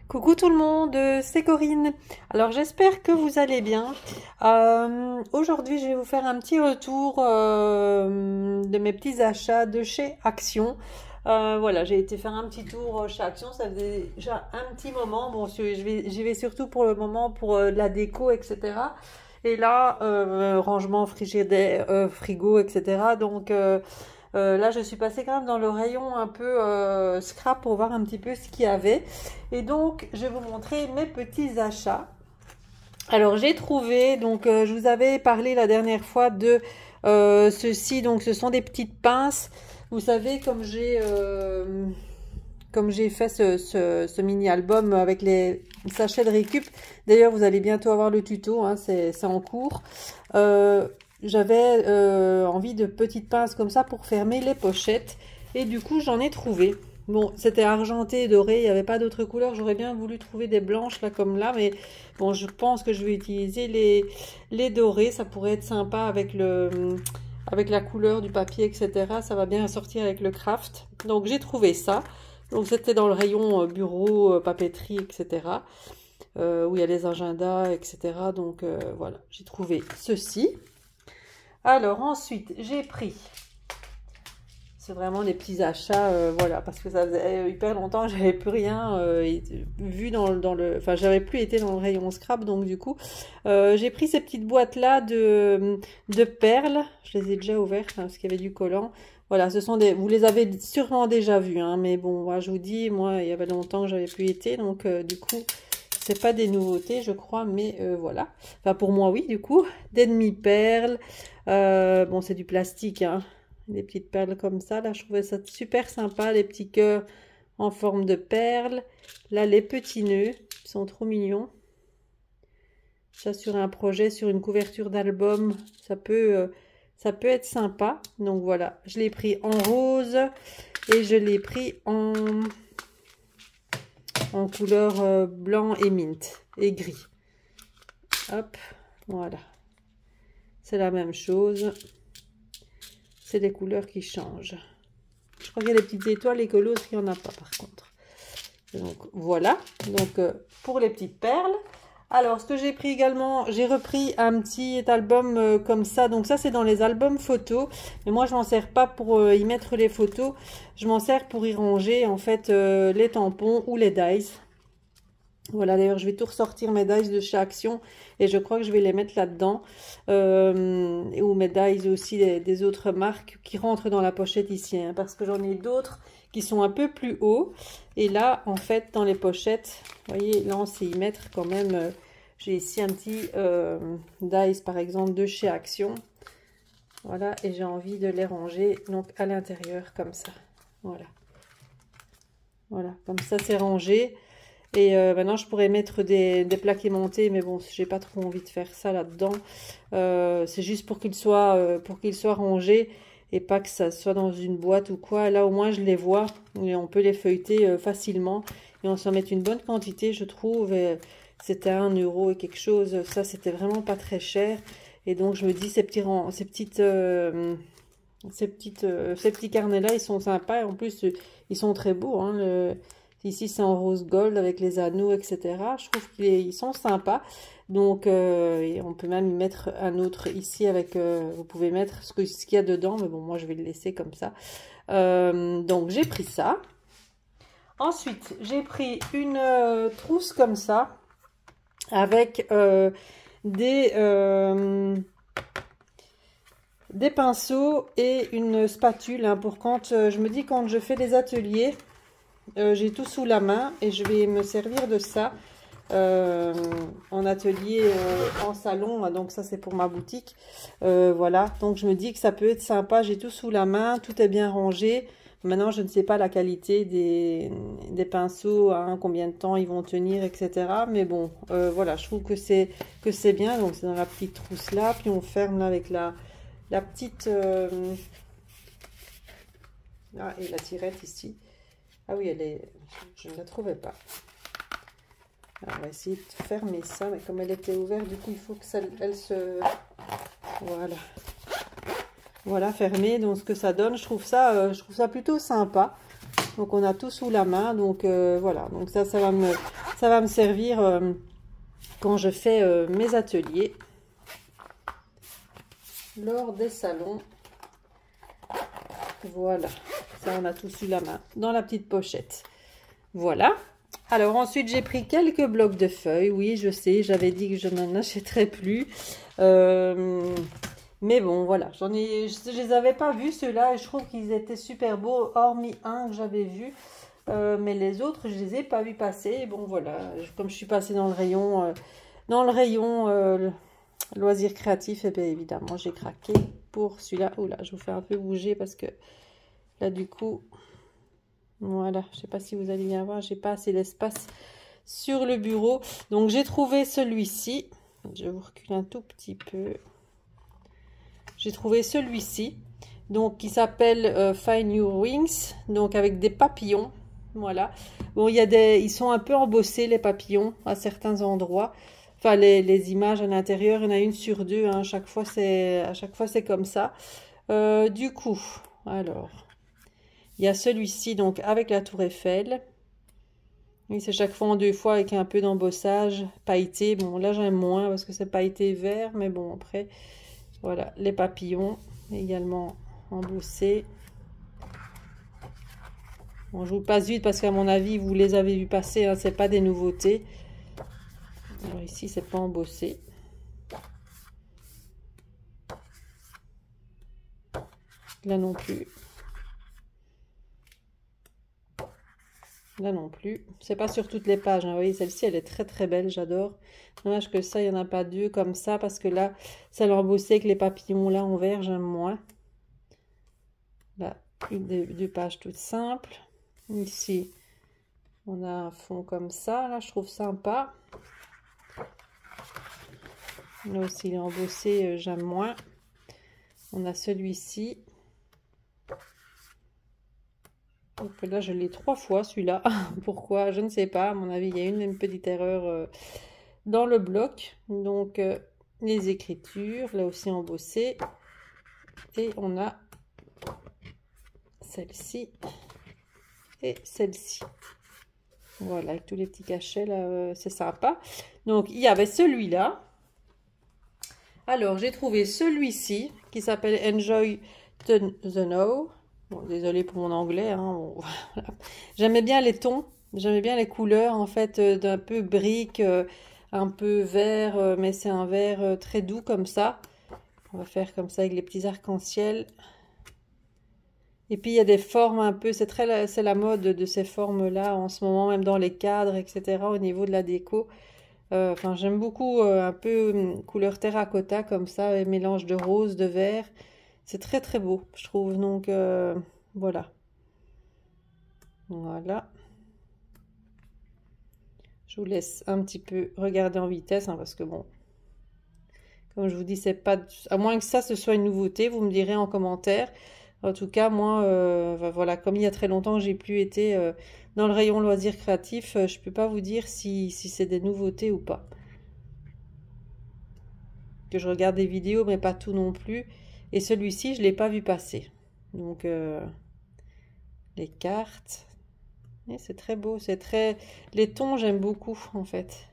Coucou tout le monde, c'est Corinne. Alors j'espère que vous allez bien. Aujourd'hui je vais vous faire un petit retour de mes petits achats de chez Action. Voilà, j'ai été faire un petit tour chez Action, ça faisait déjà un petit moment. Bon, j'y vais surtout pour le moment pour la déco, etc. Et là, rangement frigidaire, frigo, etc. Donc là, je suis passée quand même dans le rayon un peu scrap pour voir un petit peu ce qu'il y avait. Et donc, je vais vous montrer mes petits achats. Alors, j'ai trouvé, donc je vous avais parlé la dernière fois de ceci. Donc, ce sont des petites pinces. Vous savez, comme j'ai fait ce mini-album avec les sachets de récup. D'ailleurs, vous allez bientôt avoir le tuto, hein, c'est en cours. J'avais envie de petites pinces comme ça pour fermer les pochettes. Et du coup, j'en ai trouvé. Bon, c'était argenté et doré, il n'y avait pas d'autres couleurs. J'aurais bien voulu trouver des blanches là comme là. Mais bon, je pense que je vais utiliser les dorés. Ça pourrait être sympa avec la couleur du papier, etc. Ça va bien sortir avec le craft. Donc, j'ai trouvé ça. Donc, c'était dans le rayon bureau, papeterie, etc. Où il y a les agendas, etc. Donc, voilà, j'ai trouvé ceci. Alors ensuite, j'ai pris, c'est vraiment des petits achats, voilà, parce que ça faisait hyper longtemps que j'avais plus rien vu dans le, enfin j'avais plus été dans le rayon scrap, donc du coup, j'ai pris ces petites boîtes là de perles, je les ai déjà ouvertes hein, parce qu'il y avait du collant. Voilà, ce sont des, vous les avez sûrement déjà vus, hein, mais bon, moi, je vous dis, moi il y avait longtemps que j'avais plus été, donc du coup. C'est pas des nouveautés, je crois, mais voilà. Enfin, pour moi, oui, du coup. Des demi-perles. Bon, c'est du plastique, hein. Des petites perles comme ça. Là, je trouvais ça super sympa. Les petits cœurs en forme de perles. Là, les petits nœuds. Ils sont trop mignons. Ça, sur un projet, sur une couverture d'album, ça peut être sympa. Donc, voilà. Je l'ai pris en rose. Et je l'ai pris en couleur blanc et mint et gris. Hop, voilà. C'est la même chose. C'est des couleurs qui changent. Je crois qu'il y a des petites étoiles et que l'autre, il n'y en a pas par contre. Donc voilà. Donc pour les petites perles. Alors ce que j'ai pris également, j'ai repris un petit album comme ça. Donc ça c'est dans les albums photos. Mais moi je m'en sers pas pour y mettre les photos. Je m'en sers pour y ranger en fait les tampons ou les dies. Voilà, d'ailleurs, je vais tout ressortir mes dies de chez Action et je crois que je vais les mettre là-dedans. Ou mes dies aussi des autres marques qui rentrent dans la pochette ici. Hein, parce que j'en ai d'autres qui sont un peu plus hauts. Et là, en fait, dans les pochettes, vous voyez, là, on sait y mettre quand même. J'ai ici un petit dies, par exemple, de chez Action. Voilà, et j'ai envie de les ranger donc à l'intérieur comme ça. Voilà. Voilà, comme ça, c'est rangé. Et maintenant, je pourrais mettre des plaques aimantées, mais bon, j'ai pas trop envie de faire ça là-dedans. C'est juste pour qu'il soit rangé et pas que ça soit dans une boîte ou quoi. Là, au moins, je les vois et on peut les feuilleter facilement. Et on s'en met une bonne quantité, je trouve. C'était 1 € et quelque chose. Ça, c'était vraiment pas très cher. Et donc, je me dis, ces petits carnets-là, ils sont sympas. Et en plus, ils sont très beaux, hein, ici, c'est en rose gold avec les anneaux, etc. Je trouve qu'ils sont sympas. Donc, on peut même y mettre un autre ici avec... vous pouvez mettre ce qu'il y a dedans. Mais bon, moi, je vais le laisser comme ça. Donc, j'ai pris ça. Ensuite, j'ai pris une trousse comme ça. Avec des pinceaux et une spatule. Hein, pour quand... je me dis, quand je fais des ateliers... j'ai tout sous la main et je vais me servir de ça en atelier, en salon. Donc ça c'est pour ma boutique. Voilà, donc je me dis que ça peut être sympa. J'ai tout sous la main, tout est bien rangé. Maintenant je ne sais pas la qualité des pinceaux, hein, combien de temps ils vont tenir, etc. Mais bon, voilà, je trouve que c'est bien. Donc c'est dans la petite trousse là. Puis on ferme là avec la petite... Ah, et la tirette ici. Ah oui, je ne la trouvais pas. Alors, on va essayer de fermer ça, mais comme elle était ouverte, du coup, il faut que elle se... Voilà. Voilà, fermée. Donc, ce que ça donne, je trouve ça plutôt sympa. Donc, on a tout sous la main. Donc, voilà. Donc, ça va Ça va me servir quand je fais mes ateliers lors des salons. Voilà, ça on a tous eu la main dans la petite pochette. Voilà. Alors ensuite j'ai pris quelques blocs de feuilles. Oui, je sais, j'avais dit que je n'en achèterais plus. Mais bon, voilà, je les avais pas vus ceux-là et je trouve qu'ils étaient super beaux, hormis un que j'avais vu. Mais les autres, je les ai pas vus passer. Bon voilà, comme je suis passée dans le rayon loisirs créatifs, et bien évidemment j'ai craqué pour celui-là. Oula, je vous fais un peu bouger parce que là du coup, voilà, je sais pas si vous allez bien voir, j'ai pas assez d'espace sur le bureau. Donc j'ai trouvé celui-ci. Je vous recule un tout petit peu. J'ai trouvé celui-ci, donc qui s'appelle Find Your Wings, donc avec des papillons. Voilà. Bon, ils sont un peu embossés les papillons à certains endroits. Enfin, les images à l'intérieur, il y en a une sur deux. Hein, à chaque fois, c'est comme ça. Du coup, alors, il y a celui-ci, donc avec la Tour Eiffel. Oui, c'est chaque fois en deux fois avec un peu d'embossage pailleté. Bon, là, j'aime moins parce que c'est pailleté vert. Mais bon, après, voilà, les papillons également embossés. Bon, je vous passe vite parce qu'à mon avis, vous les avez vus passer. Hein, c'est pas des nouveautés. Alors ici, c'est pas embossé. Là non plus. Là non plus. C'est pas sur toutes les pages. Hein. Vous voyez, celle-ci, elle est très très belle. J'adore. Dommage que ça, il n'y en a pas deux comme ça. Parce que là, celle embossée avec les papillons là en vert, j'aime moins. Là, deux pages toutes simples. Ici, on a un fond comme ça. Là, je trouve sympa. Là aussi, il est embossé, j'aime moins. On a celui-ci. Donc là, je l'ai 3 fois, celui-là. Pourquoi? Je ne sais pas. À mon avis, il y a une petite erreur dans le bloc. Donc, les écritures, là aussi embossées. Et on a celle-ci et celle-ci. Voilà, avec tous les petits cachets, là, c'est sympa. Donc, il y avait celui-là. Alors, j'ai trouvé celui-ci qui s'appelle Enjoy the Now. Bon, désolé pour mon anglais. Hein, bon, voilà. J'aimais bien les tons, j'aimais bien les couleurs, en fait, d'un peu brique, un peu vert, mais c'est un vert très doux comme ça. On va faire comme ça avec les petits arcs-en-ciel. Et puis, il y a des formes un peu, c'est la mode de ces formes-là en ce moment, même dans les cadres, etc., au niveau de la déco. Enfin, j'aime beaucoup un peu couleur terracotta comme ça, et mélange de rose, de vert. C'est très très beau, je trouve. Donc, voilà. Voilà. Je vous laisse un petit peu regarder en vitesse, hein, parce que bon, comme je vous dis, c'est pas... À moins que ça, ce soit une nouveauté, vous me direz en commentaire. En tout cas, moi, voilà, comme il y a très longtemps que j'ai plus été dans le rayon loisirs créatifs, je peux pas vous dire si c'est des nouveautés ou pas. Que je regarde des vidéos, mais pas tout non plus. Et celui-ci, je l'ai pas vu passer. Donc, les cartes. C'est très beau, c'est très... Les tons, j'aime beaucoup, en fait.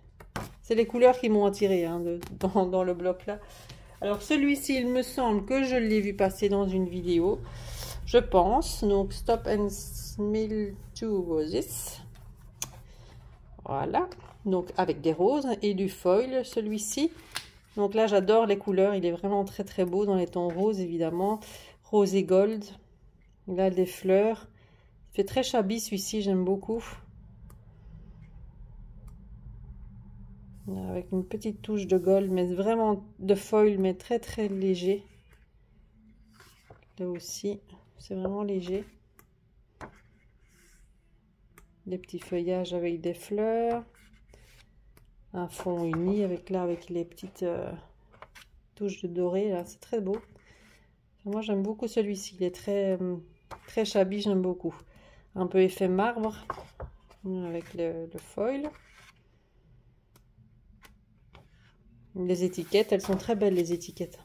C'est les couleurs qui m'ont attiré hein, dans le bloc là. Alors celui-ci, il me semble que je l'ai vu passer dans une vidéo, je pense. Donc Stop and Smell 2 Roses. Voilà. Donc avec des roses et du foil, celui-ci. Donc là, j'adore les couleurs. Il est vraiment très très beau dans les tons roses, évidemment. Rose et gold. Là, des fleurs. Il fait très shabby celui-ci, j'aime beaucoup. Avec une petite touche de gold, mais vraiment de foil, mais très très léger. Là aussi, c'est vraiment léger. Des petits feuillages avec des fleurs. Un fond uni avec les petites touches de doré. Là, c'est très beau. Enfin, moi, j'aime beaucoup celui-ci. Il est très très shabby, j'aime beaucoup. Un peu effet marbre avec le foil. Les étiquettes, elles sont très belles, les étiquettes.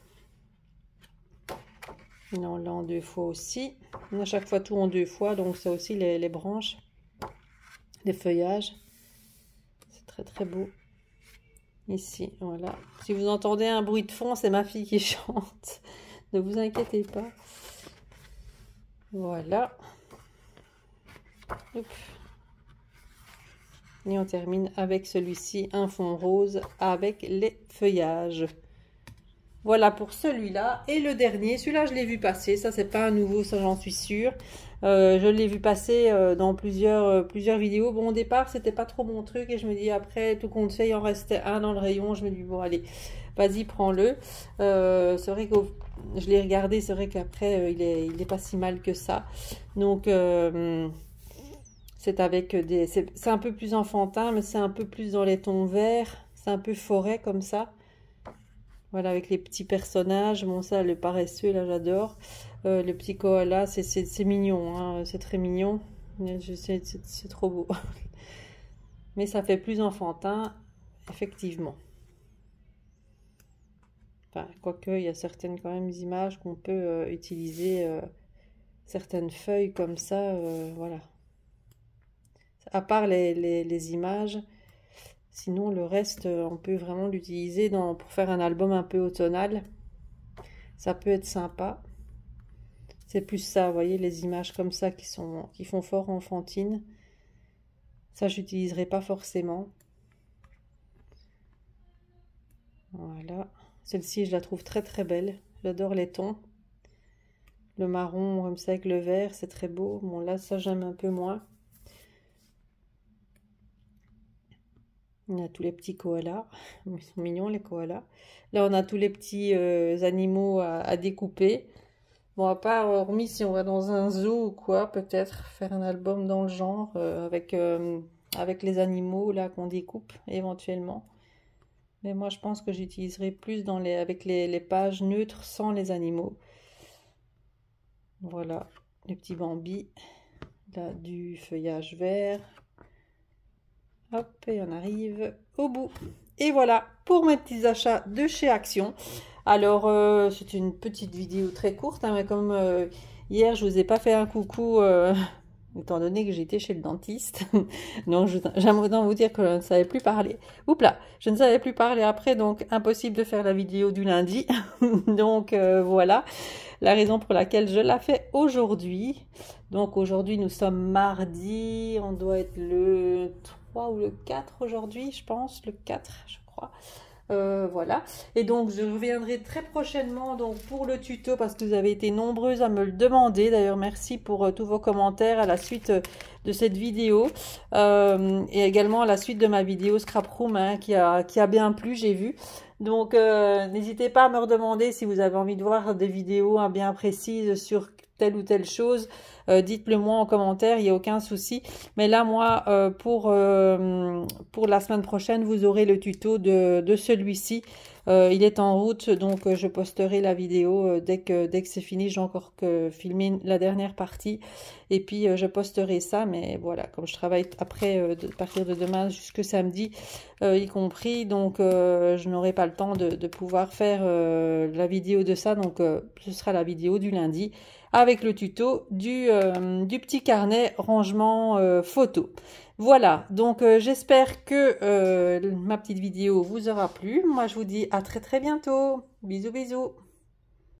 Non, là en 2 fois aussi. On a chaque fois tout en 2 fois, donc ça aussi les branches, les feuillages. très très beau. Ici, voilà. Si vous entendez un bruit de fond, c'est ma fille qui chante. Ne vous inquiétez pas. Voilà. Hop. Et on termine avec celui-ci, un fond rose avec les feuillages. Voilà pour celui-là. Et le dernier, celui-là je l'ai vu passer. Ça c'est pas un nouveau, ça j'en suis sûre. Je l'ai vu passer dans plusieurs vidéos. Bon, au départ c'était pas trop mon truc et je me dis après tout compte fait il en restait un dans le rayon. Je me dis bon allez, vas-y prends-le. C'est vrai que je l'ai regardé, c'est vrai qu'après il est pas si mal que ça. Donc c'est avec des, c'est un peu plus enfantin, mais c'est un peu plus dans les tons verts. C'est un peu forêt comme ça. Voilà, avec les petits personnages. Bon, ça, le paresseux, là, j'adore. Le petit koala, c'est mignon, hein, c'est très mignon. C'est trop beau. Mais ça fait plus enfantin, effectivement. Enfin, quoique, il y a certaines quand même images qu'on peut utiliser. Certaines feuilles comme ça, voilà. À part les images... Sinon, le reste, on peut vraiment l'utiliser pour faire un album un peu automnal. Ça peut être sympa. C'est plus ça, vous voyez, les images comme ça qui font fort enfantine. Ça, j'utiliserai pas forcément. Voilà. Celle-ci, je la trouve très très belle. J'adore les tons. Le marron comme ça avec le vert, c'est très beau. Bon, là, ça, j'aime un peu moins. On a tous les petits koalas. Ils sont mignons, les koalas. Là, on a tous les petits animaux à découper. Bon, à part, hormis si on va dans un zoo ou quoi, peut-être faire un album dans le genre avec les animaux là qu'on découpe éventuellement. Mais moi, je pense que j'utiliserai plus avec les pages neutres sans les animaux. Voilà, les petits bambis. Là, du feuillage vert. Hop, et on arrive au bout. Et voilà pour mes petits achats de chez Action. Alors, c'est une petite vidéo très courte, hein, mais comme hier, je vous ai pas fait un coucou, étant donné que j'étais chez le dentiste. Non, j'aimerais vous dire que je ne savais plus parler. Oups là, je ne savais plus parler après, donc impossible de faire la vidéo du lundi. Donc, voilà la raison pour laquelle je la fais aujourd'hui. Donc, aujourd'hui, nous sommes mardi. On doit être le 3 ou le 4 aujourd'hui, je pense. Le 4, je crois. Voilà, et donc je reviendrai très prochainement donc pour le tuto parce que vous avez été nombreuses à me le demander. D'ailleurs, merci pour tous vos commentaires à la suite de cette vidéo et également à la suite de ma vidéo Scrap Room, hein, qui a bien plu, j'ai vu. Donc n'hésitez pas à me redemander si vous avez envie de voir des vidéos bien précises sur telle ou telle chose. Dites-le moi en commentaire, il n'y a aucun souci. Mais là, moi, pour la semaine prochaine, vous aurez le tuto de celui-ci. Il est en route, donc je posterai la vidéo dès que c'est fini. J'ai encore que filmer la dernière partie. Et puis, je posterai ça. Mais voilà, comme je travaille après, à partir de demain jusque samedi, y compris, donc je n'aurai pas le temps de pouvoir faire la vidéo de ça. Donc, ce sera la vidéo du lundi avec le tuto du petit carnet rangement photo. Voilà, donc j'espère que ma petite vidéo vous aura plu. Moi, je vous dis à très très bientôt. Bisous, bisous.